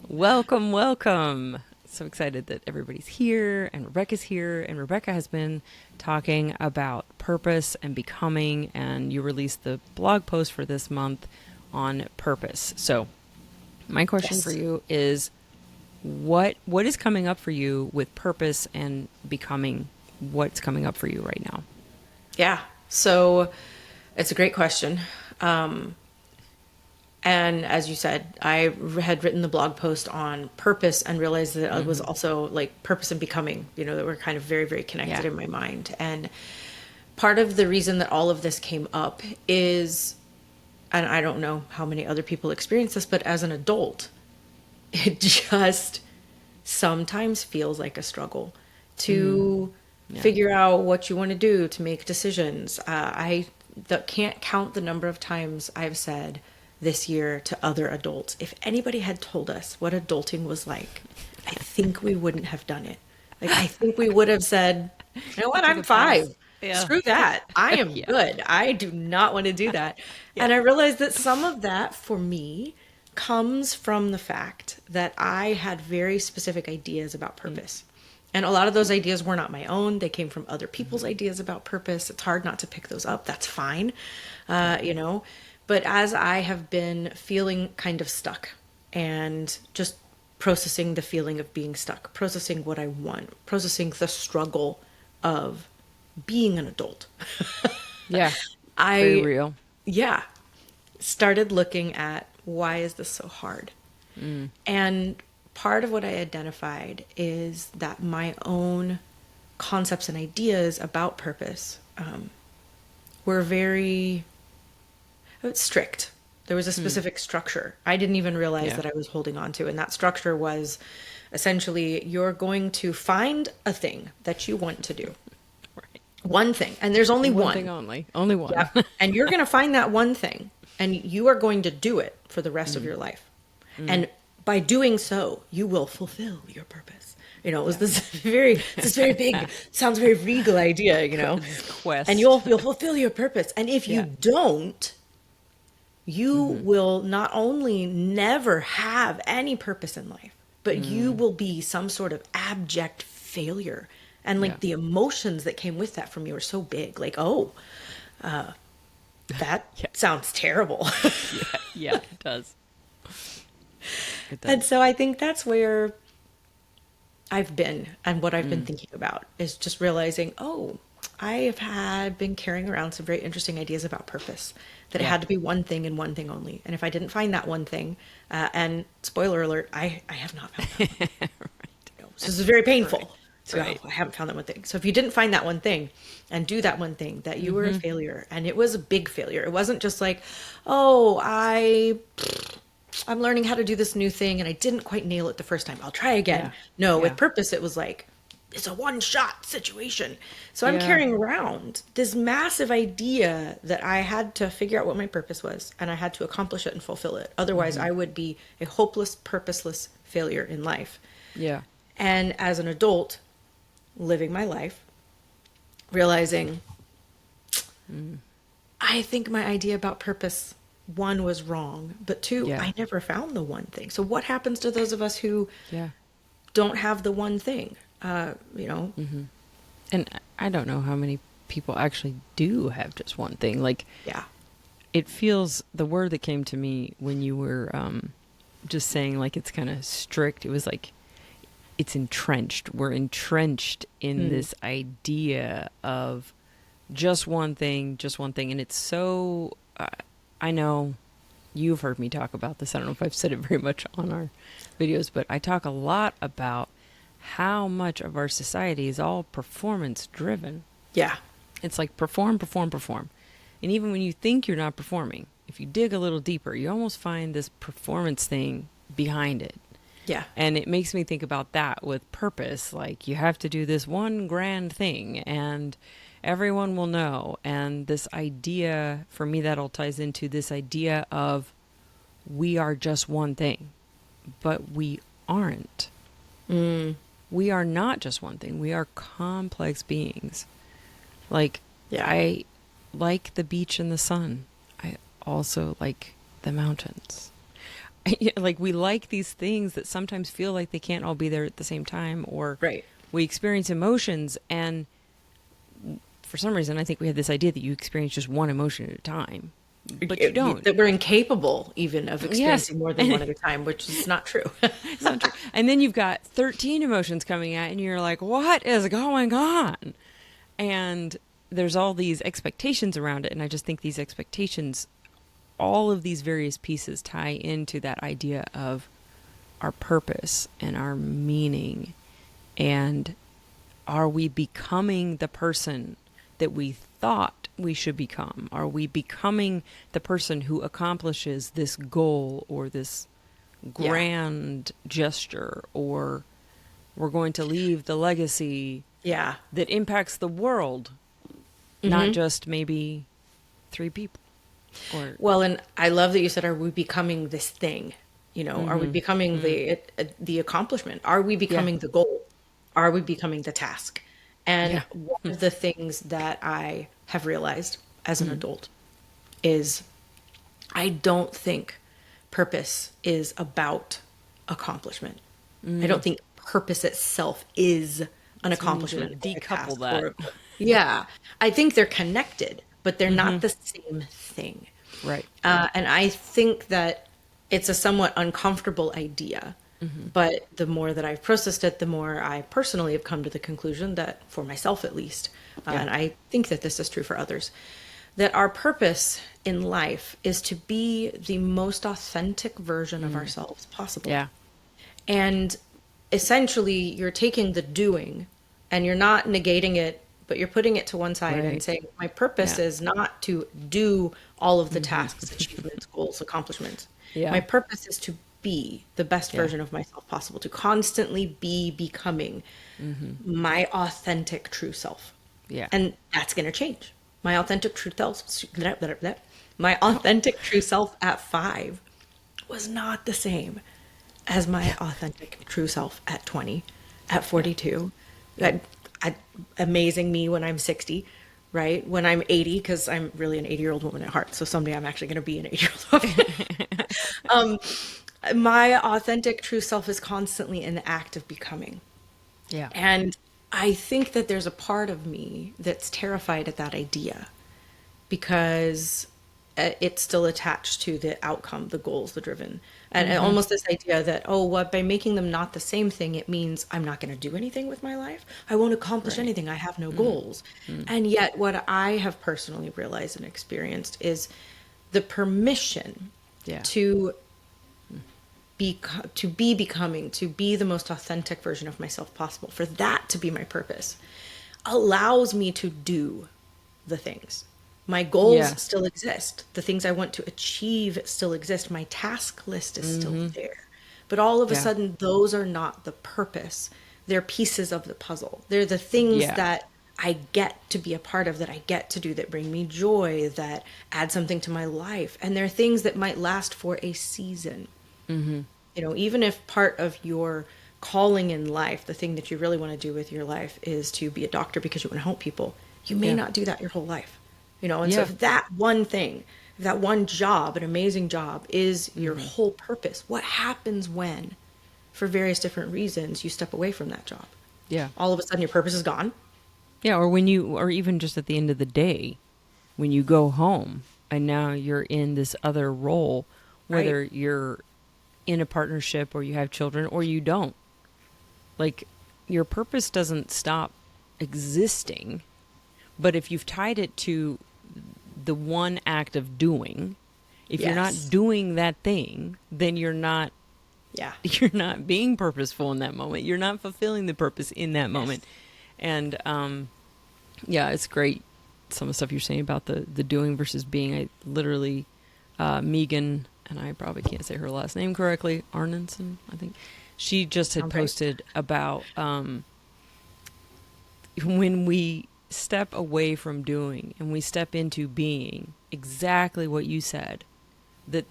Welcome, welcome. So excited that everybody's here and Rebecca's here. And Rebecca has been talking about purpose and becoming, and you released the blog post for this month on purpose. So, my question for Yes. you is what is coming up for you with purpose and becoming? What's coming up for you right now? Yeah. So it's a great question. And as you said, I had written the blog post on purpose and realized that it was also like purpose and becoming, that were kind of very, very connected Yeah. in my mind. And part of the reason that all of this came up is, and I don't know how many other people experience this, but as an adult, it just sometimes feels like a struggle to Yeah. figure out what you want to do, to make decisions. Can't count the number of times I've said this year to other adults, if anybody had told us what adulting was like, I think we wouldn't have done it. Like, I think we would have said, you know You what, took I'm a pass. five. Yeah. Screw that. I am Yeah. good. I do not want to do that. Yeah. And I realized that some of that for me comes from the fact that I had very specific ideas about purpose. And a lot of those ideas were not my own. They came from other people's ideas about purpose. It's hard not to pick those up. That's fine, Yeah. you know. But as I have been feeling kind of stuck and just processing the feeling of being stuck, processing what I want, processing the struggle of being an adult, Yeah. Very I, real. yeah, started looking at why is this so hard? And part of what I identified is that my own concepts and ideas about purpose were very strict. There was a specific structure I didn't even realize Yeah. that I was holding on to. And that structure was essentially you're going to find a thing that you want to do, Right. one thing, and there's only And one thing one. only. Only one. Yep. And you're going to find that one thing and you are going to do it for the rest of your life. And by doing so, you will fulfill your purpose. It was Yeah. this very big, sounds very regal idea. This And quest. you'll fulfill your purpose. And if you Yeah. don't, you will not only never have any purpose in life, but you will be some sort of abject failure. And Yeah. like the emotions that came with that from you are so big. Like, oh, that Yeah. sounds terrible. Yeah. Yeah. It does. It And does. so I think that's where I've been and what I've been Mm. thinking about is just realizing, oh, I have had been carrying around some very interesting ideas about purpose. That it Yeah. had to be one thing and one thing only. And if I didn't find that one thing, and spoiler alert, I have not found that one. So this is very Right. painful. So Right. I haven't found that one thing. So if you didn't find that one thing and do that one thing, that you were a failure. And it was a big failure. It wasn't just like, oh, I'm learning how to do this new thing and I didn't quite nail it the first time. I'll try again. Yeah. No, Yeah. with purpose, it was like, it's a one shot situation. So I'm Yeah. carrying around this massive idea that I had to figure out what my purpose was and I had to accomplish it and fulfill it. Otherwise, I would be a hopeless, purposeless failure in life. Yeah. And as an adult, living my life, realizing I think my idea about purpose, one, was wrong, but two, Yeah. I never found the one thing. So what happens to those of us who Yeah. don't have the one thing? You know, And I don't know how many people actually do have just one thing. Like, yeah, it feels the word that came to me when you were just saying like it's kind of strict. It was like it's entrenched. We're entrenched in this idea of just one thing, and it's so. I know you've heard me talk about this. I don't know if I've said it very much on our videos, but I talk a lot about how much of our society is all performance driven. yeah, It's like perform, perform, perform. And even when you think you're not performing, if you dig a little deeper, you almost find this performance thing behind it. yeah, And it makes me think about that with purpose. Like you have to do this one grand thing and everyone will know. And this idea, for me, that all ties into this idea of we are just one thing, but we aren't. We are not just one thing. We are complex beings. Like, yeah, I like the beach and the sun. I also like the mountains. like we like these things that sometimes feel like they can't all be there at the same time, or Right. we experience emotions, and for some reason I think we have this idea that you experience just one emotion at a time, but you don't. That we're incapable even of experiencing more than And one at a time, which is not true. it's not true. And then you've got 13 emotions coming out and you're like, what is going on? And there's all these expectations around it, and I just think these expectations, all of these various pieces tie into that idea of our purpose and our meaning. And are we becoming the person that we thought we should become? Are we becoming the person who accomplishes this goal or this grand gesture, or we're going to leave the legacy Yeah. that impacts the world, not just maybe 3 people? Or Well, and I love that you said, "Are we becoming this thing?" Are we becoming the accomplishment? Are we becoming the goal? Are we becoming the task? And one of the things that I have realized as an adult is I don't think purpose is about accomplishment. I don't think purpose itself is an accomplishment. to or a decouple task that. or yeah. I think they're connected, but they're not the same thing. right. And I think that it's a somewhat uncomfortable idea. But the more that I've processed it, the more I personally have come to the conclusion that, for myself at least, and I think that this is true for others, that our purpose in life is to be the most authentic version of ourselves possible. Yeah. And essentially, you're taking the doing and you're not negating it, but you're putting it to one side Right. and saying, my purpose Yeah. is not to do all of the tasks, achievements, goals, accomplishments. Yeah. My purpose is to be the best Yeah. version of myself possible, to constantly be becoming my authentic true self. Yeah. And that's going to change. My authentic true self, my authentic true self at 5 was not the same as my authentic true self at 20, at 42. Amazing me when I'm 60, right? When I'm 80, because I'm really an 80-year-old woman at heart. So someday I'm actually going to be an 80-year-old woman. My authentic true self is constantly in the act of becoming. Yeah. And I think that there's a part of me that's terrified at that idea because it's still attached to the outcome, the goals, the driven. And almost this idea that, oh, what by making them not the same thing, it means I'm not going to do anything with my life. I won't accomplish anything. I have no goals. And yet, what I have personally realized and experienced is the permission Yeah. to be becoming, to be the most authentic version of myself possible, for that to be my purpose, allows me to do the things. My goals Yeah. still exist. The things I want to achieve still exist. My task list is still there. But all of a Yeah. sudden, those are not the purpose. They're pieces of the puzzle. They're the things Yeah. that I get to be a part of, that I get to do, that bring me joy, that add something to my life. And they're things that might last for a season. Even if part of your calling in life, the thing that you really want to do with your life is to be a doctor because you want to help people, you may Yeah. not do that your whole life. And so Yeah. if that one thing, if that one job, an amazing job, is your whole purpose, what happens when, for various different reasons, you step away from that job? Yeah. All of a sudden your purpose is gone. Yeah. Or even just at the end of the day, when you go home and now you're in this other role, whether Right. you're in a partnership or you have children or you don't, like, your purpose doesn't stop existing. But if you've tied it to the one act of doing, if you're not Yes. doing that thing, then you're not Yeah. being purposeful in that moment. You're not fulfilling the purpose in that moment. And yeah, it's great, some of the stuff you're saying about the doing versus being. I literally, Megan, and I probably can't say her last name correctly, Arnenson, I think, she just had Sounds right. posted about when we step away from doing and we step into being, exactly what you said, that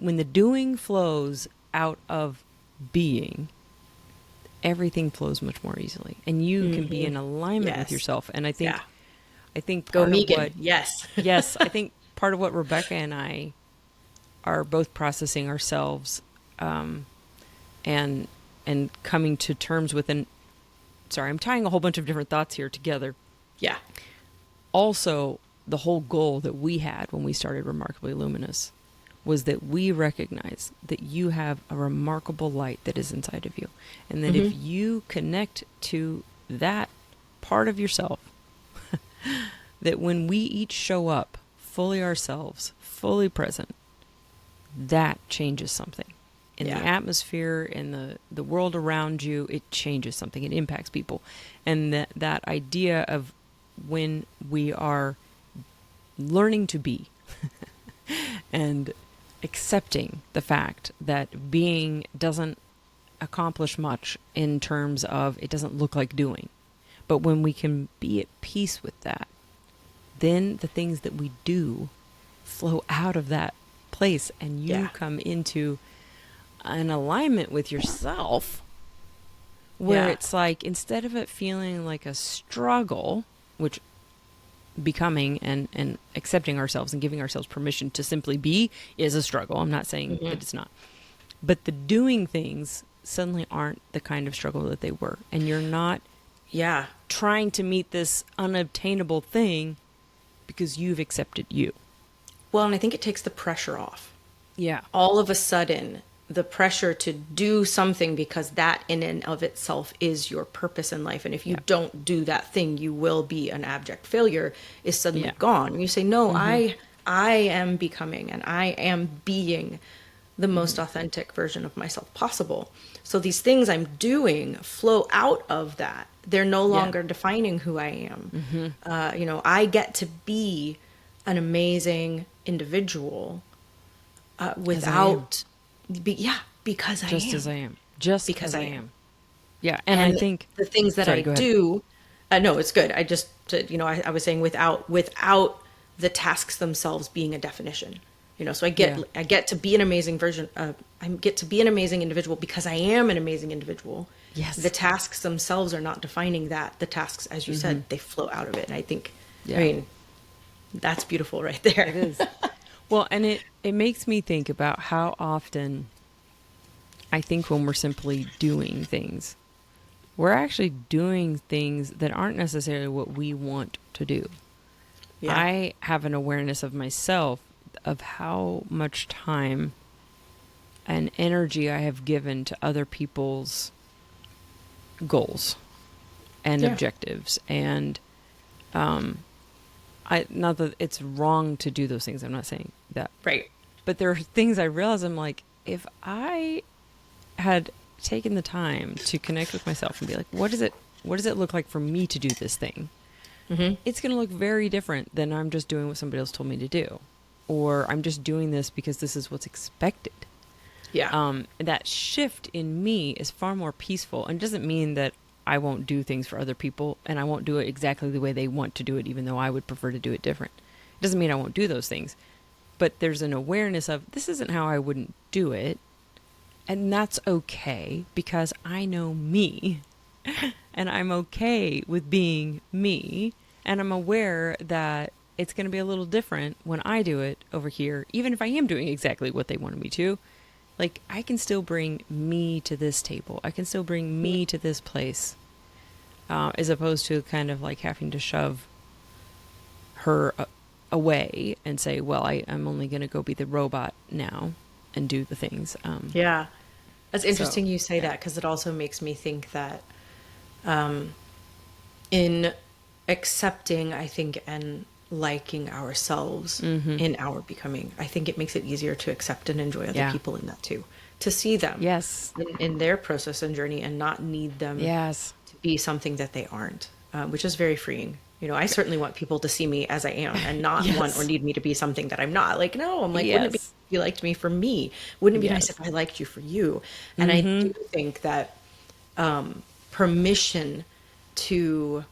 when the doing flows out of being, everything flows much more easily, and you can be in alignment with Yes. yourself. And I think Yeah. I think Go part of Megan. what Yes. yes, I think part of what Rebecca and I are both processing ourselves, and coming to terms with sorry, I'm tying a whole bunch of different thoughts here together. Yeah. Also, the whole goal that we had when we started Remarkably Luminous was that we recognize that you have a remarkable light that is inside of you. And that if you connect to that part of yourself, that when we each show up fully ourselves, fully present, that changes something. In the atmosphere, in the world around you, it changes something. It impacts people. And that idea of when we are learning to be and accepting the fact that being doesn't accomplish much in terms of it doesn't look like doing. But when we can be at peace with that, then the things that we do flow out of that place, and you come into an alignment with yourself where it's like, instead of it feeling like a struggle, which becoming and accepting ourselves and giving ourselves permission to simply be is a struggle. I'm not saying that it's not. But the doing things suddenly aren't the kind of struggle that they were. And you're not trying to meet this unobtainable thing because you've accepted you. Well, and I think it takes the pressure off. Yeah. All of a sudden, the pressure to do something, because that in and of itself is your purpose in life. And if you don't do that thing, you will be an abject failure, is suddenly gone. And you say, no, I am becoming and I am being the most authentic version of myself possible. So these things I'm doing flow out of that. They're no longer defining who I am. I get to be an amazing individual without... because I am. Just as I am. Just because as I am. am. Yeah, and I think the things that I do, no, it's good. I just, I was saying without the tasks themselves being a definition. So I get to be an amazing version. I get to be an amazing individual because I am an amazing individual. Yes. The tasks themselves are not defining that. The tasks, as you said, they flow out of it. And I think, I mean, that's beautiful right there. It is. Well, and it makes me think about how often I think when we're simply doing things, we're actually doing things that aren't necessarily what we want to do. Yeah. I have an awareness of myself, of how much time and energy I have given to other people's goals and objectives. And not that it's wrong to do those things. I'm not saying that. Right. But there are things I realize, I'm like, if I had taken the time to connect with myself and be like, what does it look like for me to do this thing? It's going to look very different than I'm just doing what somebody else told me to do. Or I'm just doing this because this is what's expected. Yeah. That shift in me is far more peaceful, and doesn't mean that I won't do things for other people and I won't do it exactly the way they want to do it, even though I would prefer to do it different. It doesn't mean I won't do those things, but there's an awareness of, this isn't how I wouldn't do it. And that's okay, because I know me and I'm okay with being me. And I'm aware that it's going to be a little different when I do it over here, even if I am doing exactly what they wanted me to. Like, I can still bring me to this table. I can still bring me to this place, as opposed to kind of like having to shove her away and say, well, I'm only going to go be the robot now and do the things. Yeah. That's interesting you say that, because it also makes me think that in accepting, I think, and liking ourselves in our becoming, I think it makes it easier to accept and enjoy other people in that too, to see them in their process and journey, and not need them to be something that they aren't, which is very freeing. I certainly want people to see me as I am, and not want or need me to be something that I'm not. Like, no, I'm like, wouldn't it be if you liked me for me? Wouldn't it be nice if I liked you for you? And I do think that permission to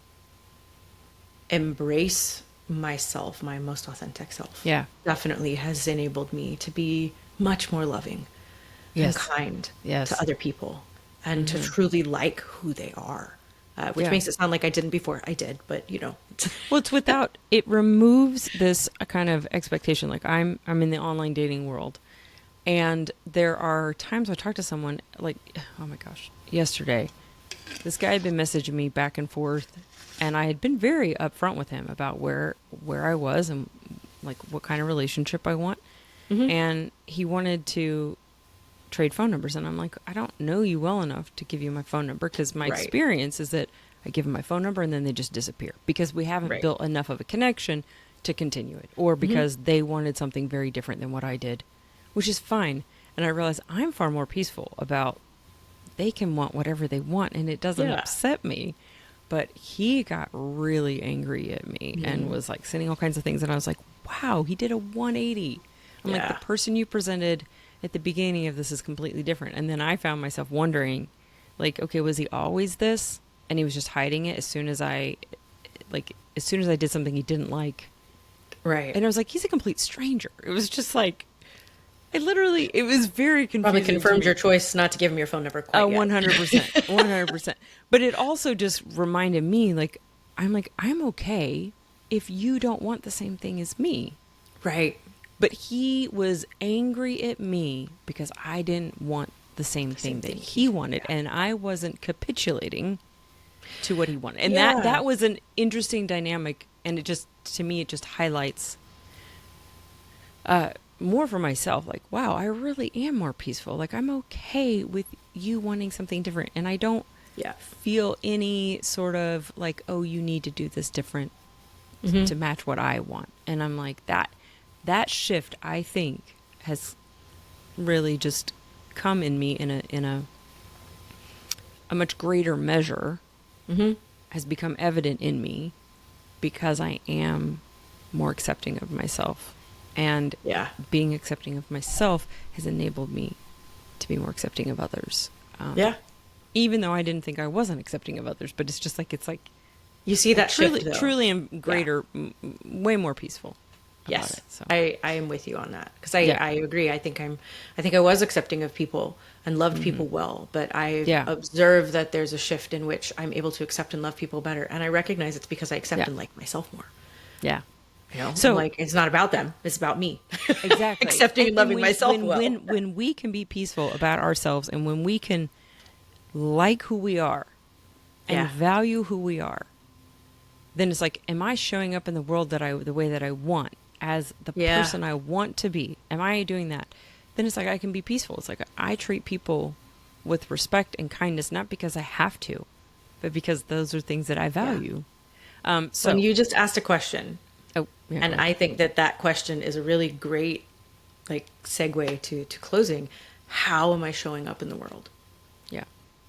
embrace myself, my most authentic self, definitely has enabled me to be much more loving and kind to other people, and to truly like who they are, which makes it sound like I didn't before. I did, but well, it's without, it removes this kind of expectation. Like, I'm in the online dating world, And there are times I talk to someone like, oh my gosh, yesterday, this guy had been messaging me back and forth, and I had been very upfront with him about where I was and like what kind of relationship I want. And he wanted to trade phone numbers, and I'm like, I don't know you well enough to give you my phone number, because my experience is that I give them my phone number and then they just disappear because we haven't built enough of a connection to continue it, or because they wanted something very different than what I did, which is fine. And I realized I'm far more peaceful about they can want whatever they want and it doesn't upset me. But he got really angry at me and was like sending all kinds of things, and I was like, wow, he did a 180. I'm like, the person you presented at the beginning of this is completely different. And then I found myself wondering, like, okay, was he always this? And he was just hiding it as soon as I did something he didn't like. Right. And I was like, he's a complete stranger. It was just like, it was very confusing. Probably confirmed your choice not to give him your phone number quite yet. 100%. 100%. But it also just reminded me, like, I'm okay if you don't want the same thing as me. Right. But he was angry at me because I didn't want the same thing that he wanted, and I wasn't capitulating to what he wanted. And that was an interesting dynamic, and it just, to me, it just highlights more for myself, like, wow, I really am more peaceful. Like, I'm okay with you wanting something different, and I don't feel any sort of like, oh, you need to do this different to match what I want. And I'm like, that shift, I think, has really just come in me in a much greater measure, has become evident in me because I am more accepting of myself. And being accepting of myself has enabled me to be more accepting of others. Even though I didn't think I wasn't accepting of others, but it's just like, you see that shift, though. Truly am greater, way more peaceful. Yes, it, so. I am with you on that, because I agree. I think I was accepting of people and loved people well, but I observe that there's a shift in which I'm able to accept and love people better, and I recognize it's because I accept and like myself more. Yeah. You know, so like, it's not about them; it's about me. Exactly, accepting and loving myself well. When we can be peaceful about ourselves, and when we can like who we are and value who we are, then it's like, am I showing up in the world the way that I want, as the person I want to be? Am I doing that? Then it's like, I can be peaceful. It's like, I treat people with respect and kindness, not because I have to, but because those are things that I value. So when you just asked a question, and I think that question is a really great, like, segue to closing. How am I showing up in the world? Yeah.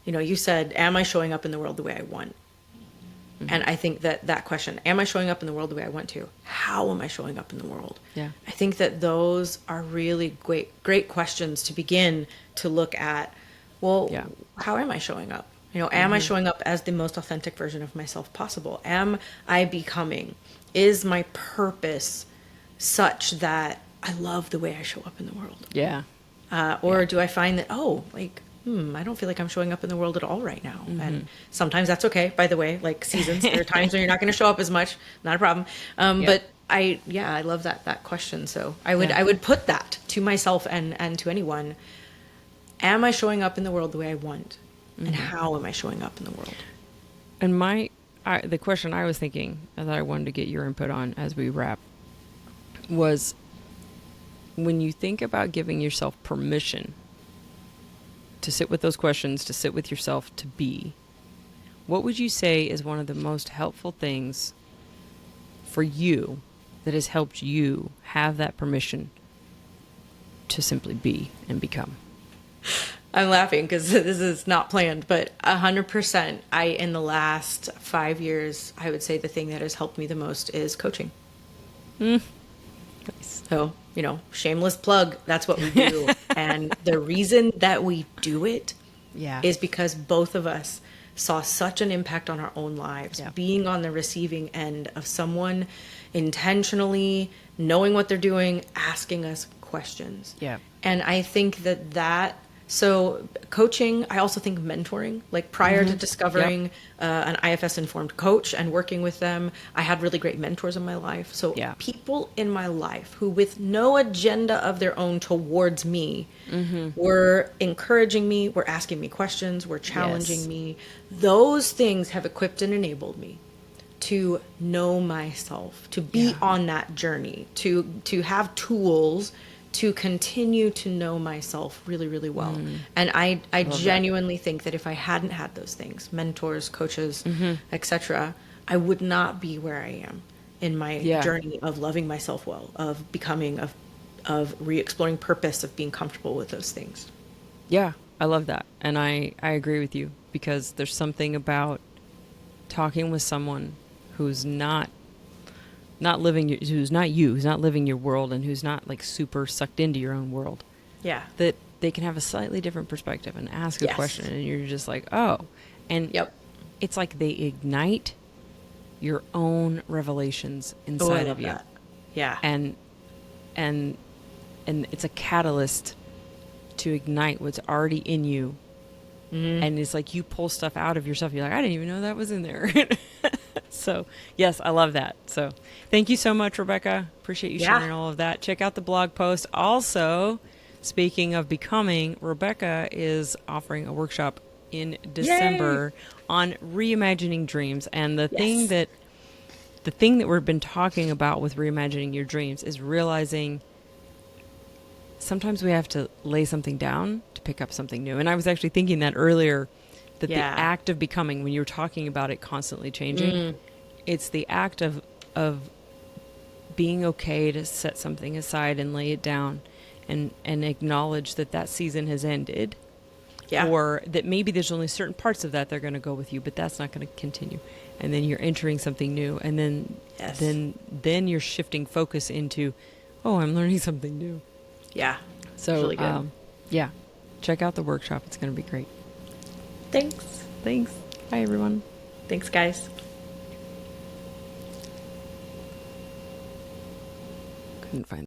You know, you said, am I showing up in the world the way I want? And I think that question, am I showing up in the world the way I want to? How am I showing up in the world? Yeah. I think that those are really great questions to begin to look at. Well, how am I showing up? You know, am I showing up as the most authentic version of myself possible? Am I becoming? Is my purpose such that I love the way I show up in the world? Yeah. Or do I find that, I don't feel like I'm showing up in the world at all right now. And sometimes that's okay, by the way, like seasons. There are times when you're not going to show up as much. Not a problem. But I love that question. So I would put that to myself and to anyone. Am I showing up in the world the way I want? And how am I showing up in the world? And the question I was thinking that I wanted to get your input on as we wrap was, when you think about giving yourself permission to sit with those questions, to sit with yourself, to be, what would you say is one of the most helpful things for you that has helped you have that permission to simply be and become? I'm laughing because this is not planned, but 100%, in the last 5 years, I would say the thing that has helped me the most is coaching. Nice. So, shameless plug, that's what we do. And the reason that we do it is because both of us saw such an impact on our own lives, being on the receiving end of someone intentionally knowing what they're doing, asking us questions. Yeah. And I think that So coaching, I also think mentoring, like prior to discovering an IFS informed coach and working with them, I had really great mentors in my life. So Yeah. people in my life who with no agenda of their own towards me were encouraging me, were asking me questions, were challenging Yes. me. Those things have equipped and enabled me to know myself, to be Yeah. on that journey, to have tools to continue to know myself really, really well. And I Love that. genuinely think that if I hadn't had those things, mentors, coaches, etc., I would not be where I am in my Yeah. journey of loving myself well, of becoming, of re-exploring purpose, of being comfortable with those things. Yeah, I love that. And I agree with you, because there's something about talking with someone who's not living who's not you, who's not living your world, and who's not like super sucked into your own world, Yeah. that they can have a slightly different perspective and ask a Yes. question, and you're just like, oh. And Yep. it's like they ignite your own revelations Oh, I inside love of you. that. Yeah. And and and it's a catalyst to ignite what's already in you. And it's like you pull stuff out of yourself. You're like, I didn't even know that was in there. So, yes, I love that. So, thank you so much, Rebecca. Appreciate you Yeah. sharing all of that. Check out the blog post. Also, speaking of becoming, Rebecca is offering a workshop in December on reimagining dreams. And the thing Yes. that we've been talking about with reimagining your dreams is realizing sometimes we have to lay something down to pick up something new. And I was actually thinking that earlier, that the Yeah. act of becoming, when you're talking about it constantly changing, it's the act of being okay to set something aside and lay it down, and acknowledge that that season has ended. Yeah. Or that maybe there's only certain parts of that are going to go with you, but that's not going to continue. And then you're entering something new, and then Yes. then you're shifting focus into, oh, I'm learning something new. Yeah. So, It's really good. yeah, check out the workshop. It's going to be great. Thanks. Thanks. Bye, everyone. Thanks, guys. Couldn't find